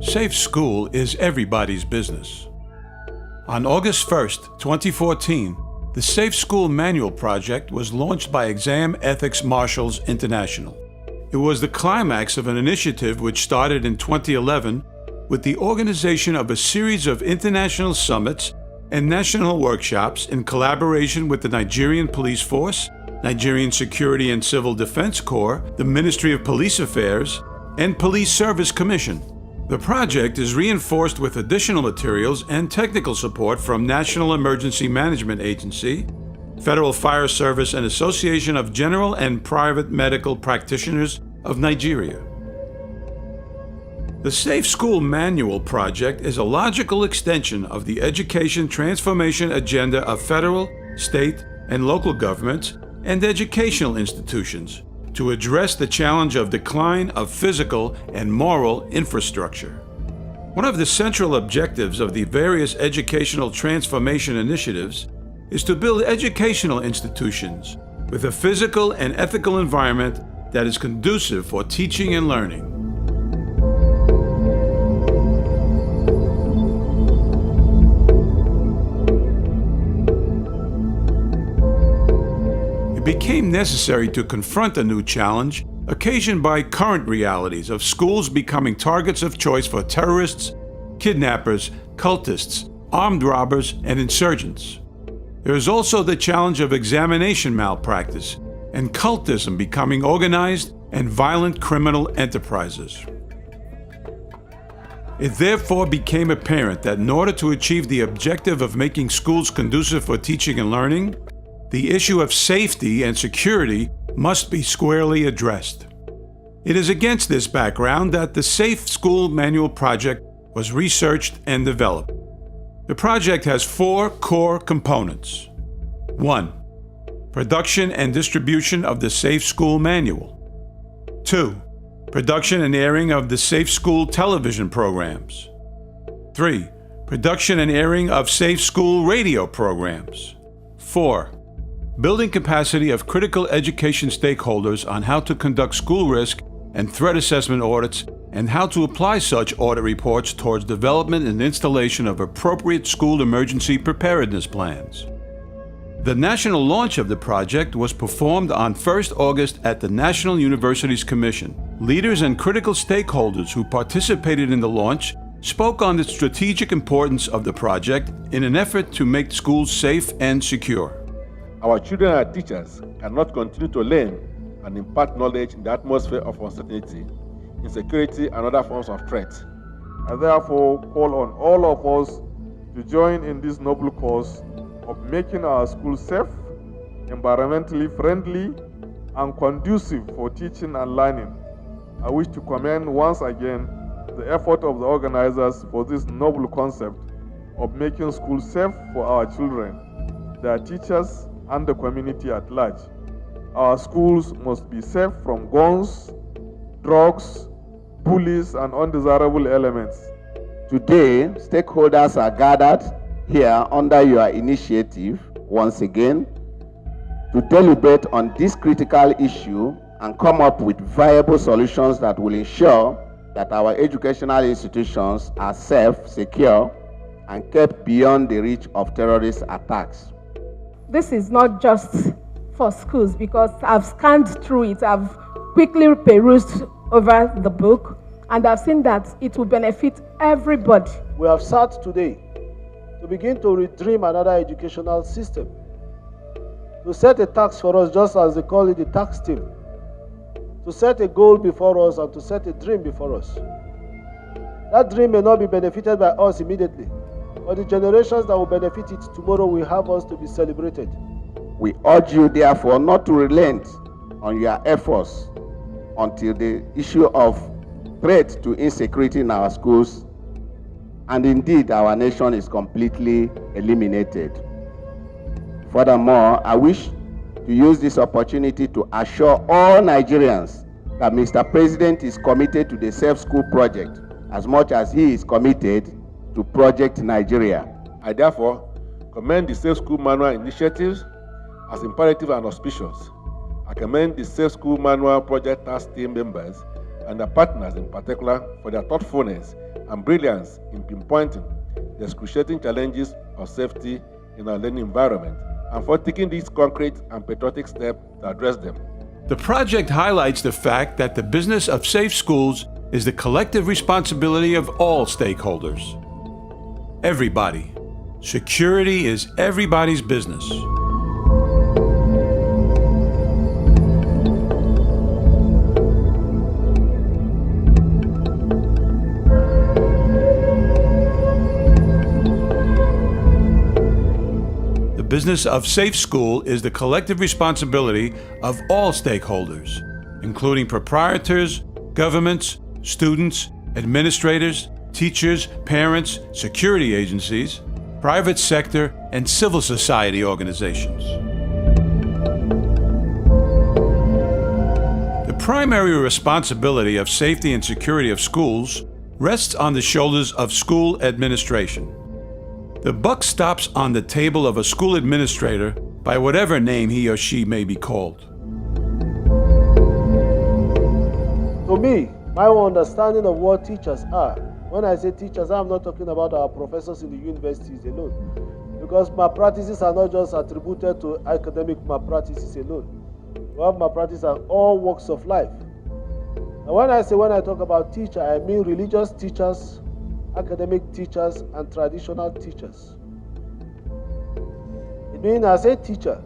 Safe school is everybody's business. On August 1st, 2014, the Safe School Manual Project was launched by Exam Ethics Marshals International. It was the climax of an initiative which started in 2011 with the organization of a series of international summits and national workshops in collaboration with the Nigerian Police Force, Nigerian Security and Civil Defense Corps, the Ministry of Police Affairs, and Police Service Commission. The project is reinforced with additional materials and technical support from National Emergency Management Agency, Federal Fire Service, and Association of General and Private Medical Practitioners of Nigeria. The Safe School Manual Project is a logical extension of the education transformation agenda of federal, state, and local governments and educational institutions to address the challenge of decline of physical and moral infrastructure. One of the central objectives of the various educational transformation initiatives is to build educational institutions with a physical and ethical environment that is conducive for teaching and learning. It became necessary to confront a new challenge occasioned by current realities of schools becoming targets of choice for terrorists, kidnappers, cultists, armed robbers, and insurgents. There is also the challenge of examination malpractice and cultism becoming organized and violent criminal enterprises. It therefore became apparent that in order to achieve the objective of making schools conducive for teaching and learning, the issue of safety and security must be squarely addressed. It is against this background that the Safe School Manual Project was researched and developed. The project has 4 core components. 1. Production and distribution of the Safe School Manual. 2. Production and airing of the Safe School television programs. 3. Production and airing of Safe School radio programs. 4. Building capacity of critical education stakeholders on how to conduct school risk and threat assessment audits and how to apply such audit reports towards development and installation of appropriate school emergency preparedness plans. The national launch of the project was performed on 1st August at the National Universities Commission. Leaders and critical stakeholders who participated in the launch spoke on the strategic importance of the project in an effort to make schools safe and secure. Our children and teachers cannot continue to learn and impart knowledge in the atmosphere of uncertainty, insecurity, and other forms of threat. I therefore call on all of us to join in this noble cause of making our schools safe, environmentally friendly, and conducive for teaching and learning. I wish to commend once again the effort of the organizers for this noble concept of making schools safe for our children, their teachers, and the community at large. Our schools must be safe from guns, drugs, bullies, and undesirable elements. Today, stakeholders are gathered here under your initiative once again to deliberate on this critical issue and come up with viable solutions that will ensure that our educational institutions are safe, secure, and kept beyond the reach of terrorist attacks. This is not just for schools because I've scanned through it, I've quickly perused over the book, and I've seen that it will benefit everybody. We have sat today to begin to redream another educational system, to set a task for us, just as they call it the tax team, to set a goal before us and to set a dream before us. That dream may not be benefited by us immediately, but the generations that will benefit it tomorrow will have us to be celebrated. We urge you, therefore, not to relent on your efforts until the issue of threat to insecurity in our schools and indeed our nation is completely eliminated. Furthermore, I wish to use this opportunity to assure all Nigerians that Mr. President is committed to the Safe School Project as much as he is committed to Project Nigeria. I therefore commend the Safe School Manual initiatives as imperative and auspicious. I commend the Safe School Manual Project Task Team members and their partners in particular for their thoughtfulness and brilliance in pinpointing the excruciating challenges of safety in our learning environment and for taking these concrete and patriotic steps to address them. The project highlights the fact that the business of safe schools is the collective responsibility of all stakeholders. Everybody. Security is everybody's business. The business of safe school is the collective responsibility of all stakeholders, including proprietors, governments, students, administrators, teachers, parents, security agencies, private sector, and civil society organizations. The primary responsibility of safety and security of schools rests on the shoulders of school administration. The buck stops on the table of a school administrator by whatever name he or she may be called. To me, my understanding of what teachers are, when I say teachers, I'm not talking about our professors in the universities alone, because malpractices are not just attributed to academic malpractices alone. We have malpractices at all walks of life. And when I talk about teacher, I mean religious teachers, academic teachers, and traditional teachers. It means as a teacher,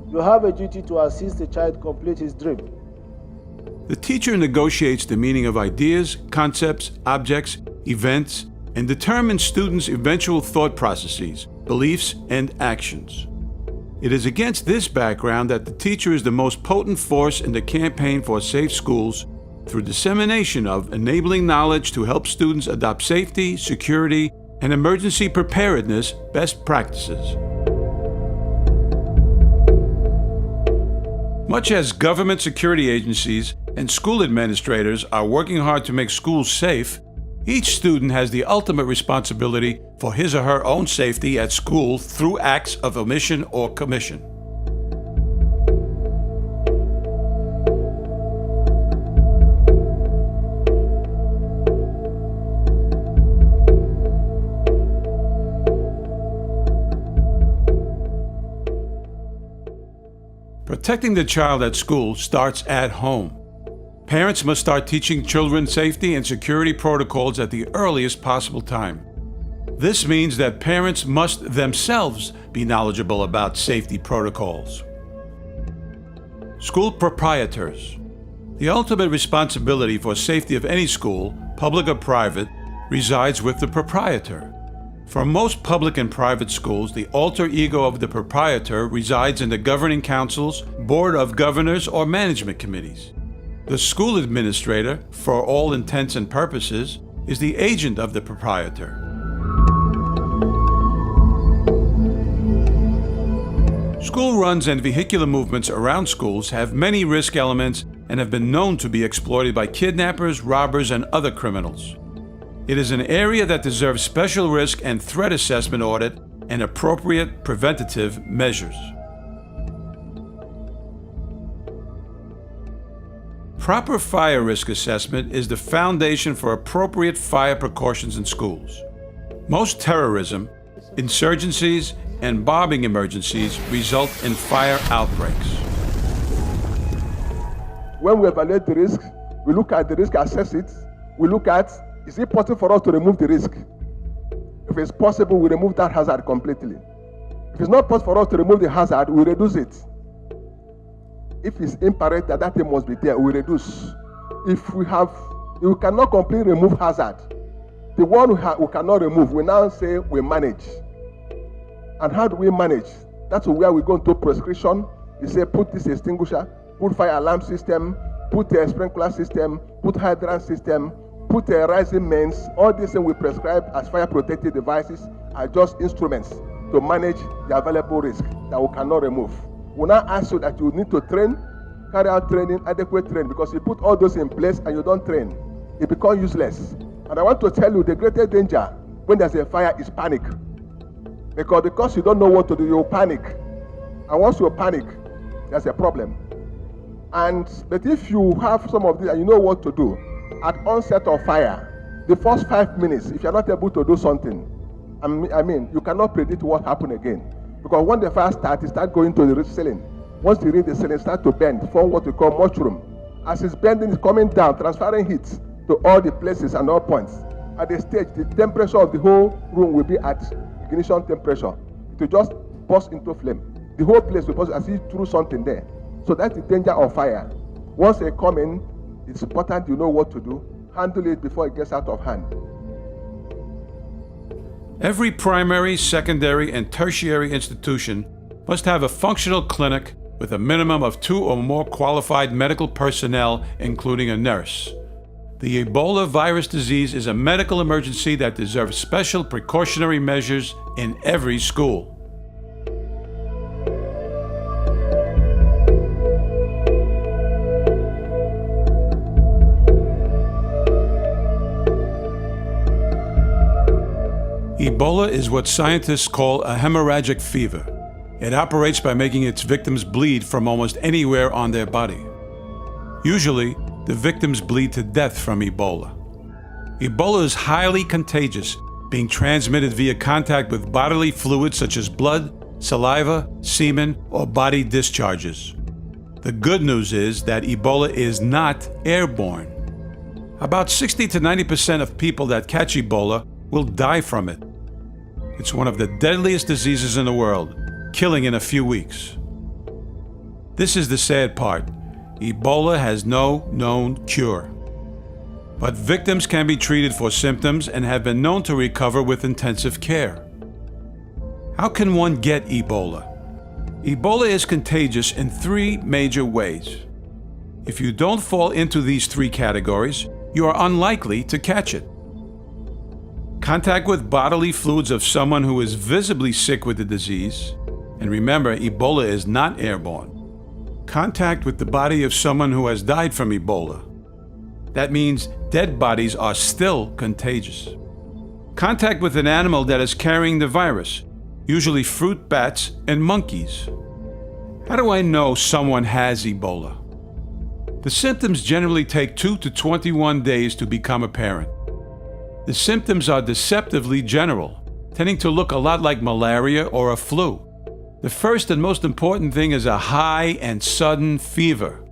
you have a duty to assist a child complete his dream. The teacher negotiates the meaning of ideas, concepts, objects, events, and determines students' eventual thought processes, beliefs, and actions. It is against this background that the teacher is the most potent force in the campaign for safe schools through dissemination of enabling knowledge to help students adopt safety, security, and emergency preparedness best practices. Much as government security agencies and school administrators are working hard to make schools safe, each student has the ultimate responsibility for his or her own safety at school through acts of omission or commission. Protecting the child at school starts at home. Parents must start teaching children safety and security protocols at the earliest possible time. This means that parents must themselves be knowledgeable about safety protocols. School proprietors. The ultimate responsibility for safety of any school, public or private, resides with the proprietor. For most public and private schools, the alter ego of the proprietor resides in the governing councils, board of governors, or management committees. The school administrator, for all intents and purposes, is the agent of the proprietor. School runs and vehicular movements around schools have many risk elements and have been known to be exploited by kidnappers, robbers, and other criminals. It is an area that deserves special risk and threat assessment audit and appropriate preventative measures. Proper fire risk assessment is the foundation for appropriate fire precautions in schools. Most terrorism, insurgencies, and bombing emergencies result in fire outbreaks. When we evaluate the risk, we look at the risk, assess it. We look at, is it possible for us to remove the risk? If it's possible, we remove that hazard completely. If it's not possible for us to remove the hazard, we reduce it. If it's imperative that that thing must be there, we reduce. If we cannot completely remove hazard, the one we cannot remove, we now say we manage. And how do we manage? That's where we go into prescription. We say put this extinguisher, put fire alarm system, put a sprinkler system, put hydrant system, put a rising mains. All these things we prescribe as fire protective devices are just instruments to manage the available risk that we cannot remove. We now ask you that you need to train, carry out training, adequate training, because you put all those in place and you don't train, it becomes useless. And I want to tell you the greatest danger when there's a fire is panic. Because you don't know what to do, you panic. And once you panic, there's a problem. But if you have some of this and you know what to do, at onset of fire, the first 5 minutes, if you're not able to do something, you cannot predict what happened again. Because when the fire starts, it starts going to the ceiling. Once you reach the ceiling, it starts to bend, form what we call mushroom. As it's bending, it's coming down, transferring heat to all the places and all points. At the stage, the temperature of the whole room will be at ignition temperature. It will just burst into flame. The whole place will burst as if threw something there. So that's the danger of fire. Once they come in, it's important you know what to do. Handle it before it gets out of hand. Every primary, secondary, and tertiary institution must have a functional clinic with a minimum of 2 or more qualified medical personnel, including a nurse. The Ebola virus disease is a medical emergency that deserves special precautionary measures in every school. Ebola is what scientists call a hemorrhagic fever. It operates by making its victims bleed from almost anywhere on their body. Usually, the victims bleed to death from Ebola. Ebola is highly contagious, being transmitted via contact with bodily fluids such as blood, saliva, semen, or body discharges. The good news is that Ebola is not airborne. About 60 to 90% of people that catch Ebola will die from it. It's one of the deadliest diseases in the world, killing in a few weeks. This is the sad part. Ebola has no known cure. But victims can be treated for symptoms and have been known to recover with intensive care. How can one get Ebola? Ebola is contagious in 3 major ways. If you don't fall into these 3 categories, you are unlikely to catch it. Contact with bodily fluids of someone who is visibly sick with the disease, and remember, Ebola is not airborne. Contact with the body of someone who has died from Ebola. That means dead bodies are still contagious. Contact with an animal that is carrying the virus, usually fruit bats and monkeys. How do I know someone has Ebola? The symptoms generally take 2 to 21 days to become apparent. The symptoms are deceptively general, tending to look a lot like malaria or a flu. The first and most important thing is a high and sudden fever,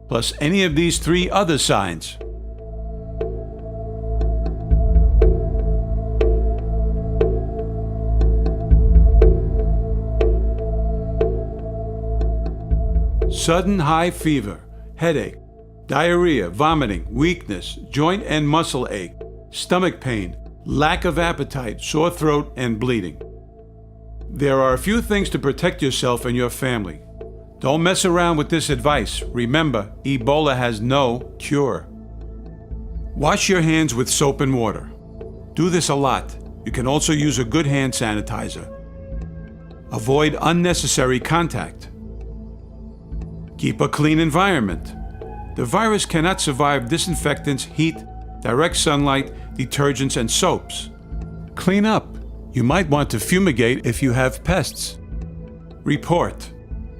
plus any of these 3 other signs. Sudden high fever, headache, diarrhea, vomiting, weakness, joint and muscle ache, stomach pain, lack of appetite, sore throat, and bleeding. There are a few things to protect yourself and your family. Don't mess around with this advice. Remember, Ebola has no cure. Wash your hands with soap and water. Do this a lot. You can also use a good hand sanitizer. Avoid unnecessary contact. Keep a clean environment. The virus cannot survive disinfectants, heat, direct sunlight, detergents, and soaps. Clean up. You might want to fumigate if you have pests. Report.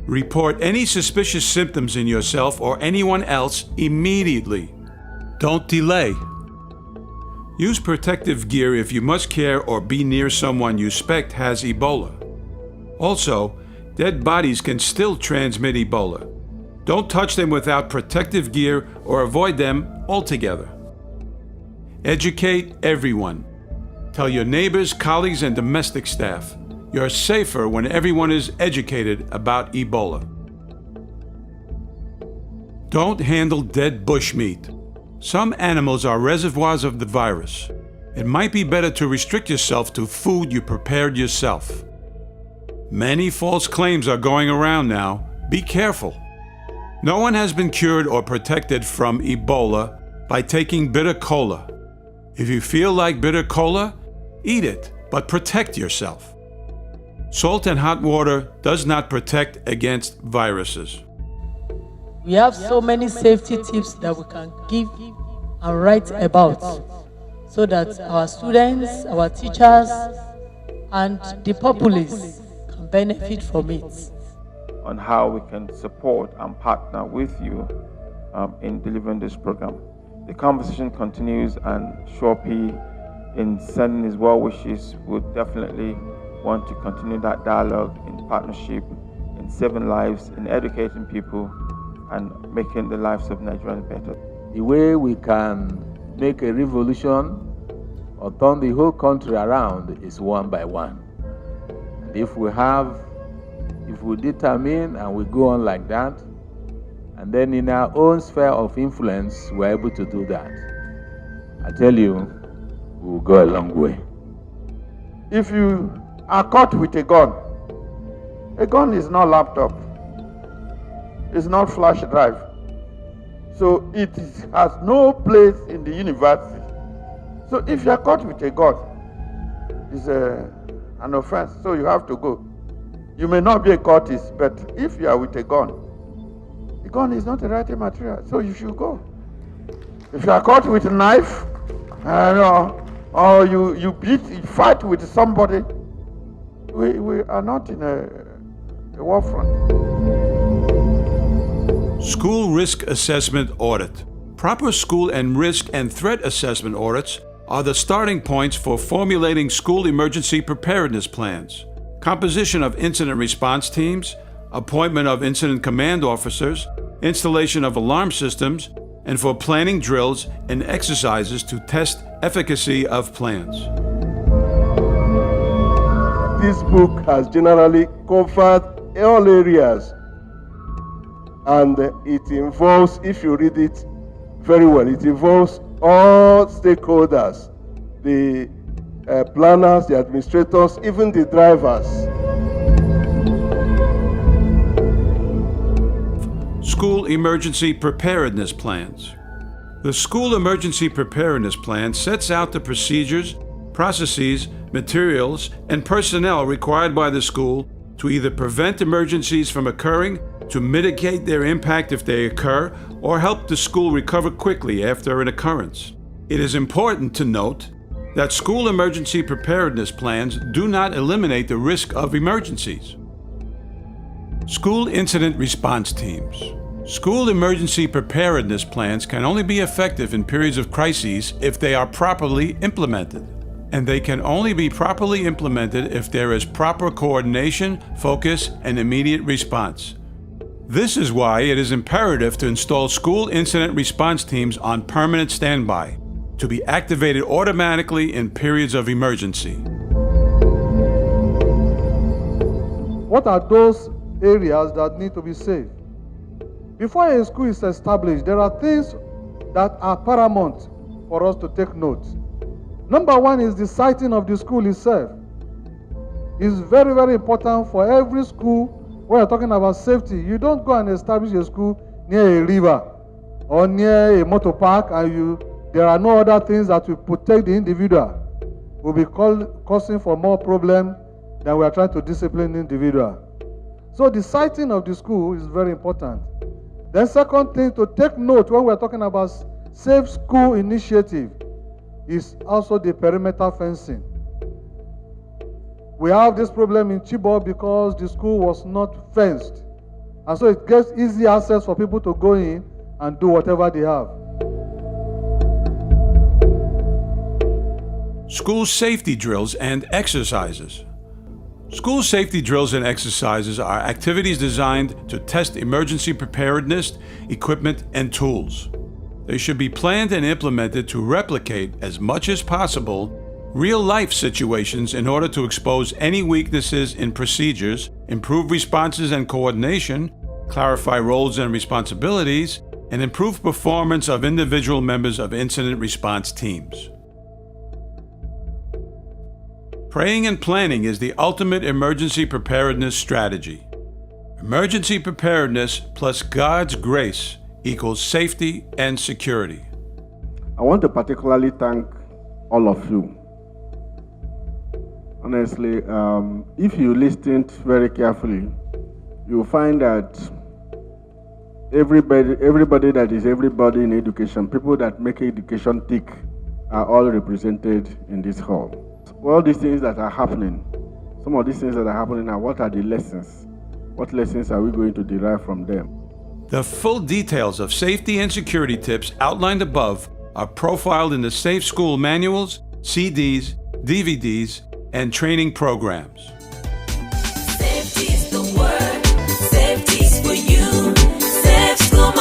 Report any suspicious symptoms in yourself or anyone else immediately. Don't delay. Use protective gear if you must care or be near someone you suspect has Ebola. Also, dead bodies can still transmit Ebola. Don't touch them without protective gear or avoid them altogether. Educate everyone. Tell your neighbors, colleagues, and domestic staff. You're safer when everyone is educated about Ebola. Don't handle dead bushmeat. Some animals are reservoirs of the virus. It might be better to restrict yourself to food you prepared yourself. Many false claims are going around now. Be careful. No one has been cured or protected from Ebola by taking bitter cola. If you feel like bitter cola, eat it, but protect yourself. Salt and hot water does not protect against viruses. We have so many safety tips that we can give and write about so that our students, our teachers, and the populace can benefit from it. On how we can support and partner with you in delivering this program. the conversation continues, and Shopi, in sending his well wishes, would definitely want to continue that dialogue in partnership, in saving lives, in educating people, and making the lives of Nigerians better. The way we can make a revolution or turn the whole country around is one by one. And if we determine and we go on like that, and then in our own sphere of influence, we're able to do that, I tell you, we'll go a long way. If you are caught with a gun is not laptop, it's not flash drive. So it has no place in the university. So if you are caught with a gun, it's an offense, so you have to go. You may not be a courtist, but if you are with a gun, the gun is not the writing material, so you should go. If you are caught with a knife, or you fight with somebody, we are not in a war front. School Risk Assessment Audit. Proper school and risk and threat assessment audits are the starting points for formulating school emergency preparedness plans, composition of incident response teams, appointment of incident command officers, installation of alarm systems, and for planning drills and exercises to test efficacy of plans. This book has generally covered all areas, and it involves, if you read it very well, it involves all stakeholders, the planners, the administrators, even the drivers. School Emergency Preparedness Plans. The School Emergency Preparedness Plan sets out the procedures, processes, materials, and personnel required by the school to either prevent emergencies from occurring, to mitigate their impact if they occur, or help the school recover quickly after an occurrence. It is important to note that school emergency preparedness plans do not eliminate the risk of emergencies. School Incident Response Teams. School emergency preparedness plans can only be effective in periods of crises if they are properly implemented. And they can only be properly implemented if there is proper coordination, focus, and immediate response. This is why it is imperative to install school incident response teams on permanent standby, to be activated automatically in periods of emergency. What are those areas that need to be saved? Before a school is established, there are things that are paramount for us to take note. Number one is the siting of the school itself. It's very, very important for every school. When we're talking about safety, you don't go and establish a school near a river or near a motor park and there are no other things that will protect the individual. Will be causing for more problem than we are trying to discipline the individual. So the siting of the school is very important. Then second thing to take note when we're talking about safe school initiative is also the perimeter fencing. We have this problem in Chibok because the school was not fenced. And so it gives easy access for people to go in and do whatever they have. School safety drills and exercises. School safety drills and exercises are activities designed to test emergency preparedness, equipment, and tools. They should be planned and implemented to replicate, as much as possible, real-life situations in order to expose any weaknesses in procedures, improve responses and coordination, clarify roles and responsibilities, and improve performance of individual members of incident response teams. Praying and planning is the ultimate emergency preparedness strategy. Emergency preparedness plus God's grace equals safety and security. I want to particularly thank all of you. Honestly, if you listened very carefully, you'll find that everybody that is everybody in education, people that make education tick, are all represented in this hall. All these things that are happening, some of these things that are happening now, what are the lessons? What lessons are we going to derive from them? The full details of safety and security tips outlined above are profiled in the Safe School manuals, CDs, DVDs, and training programs. Safety's the word, safety's for you. Safe School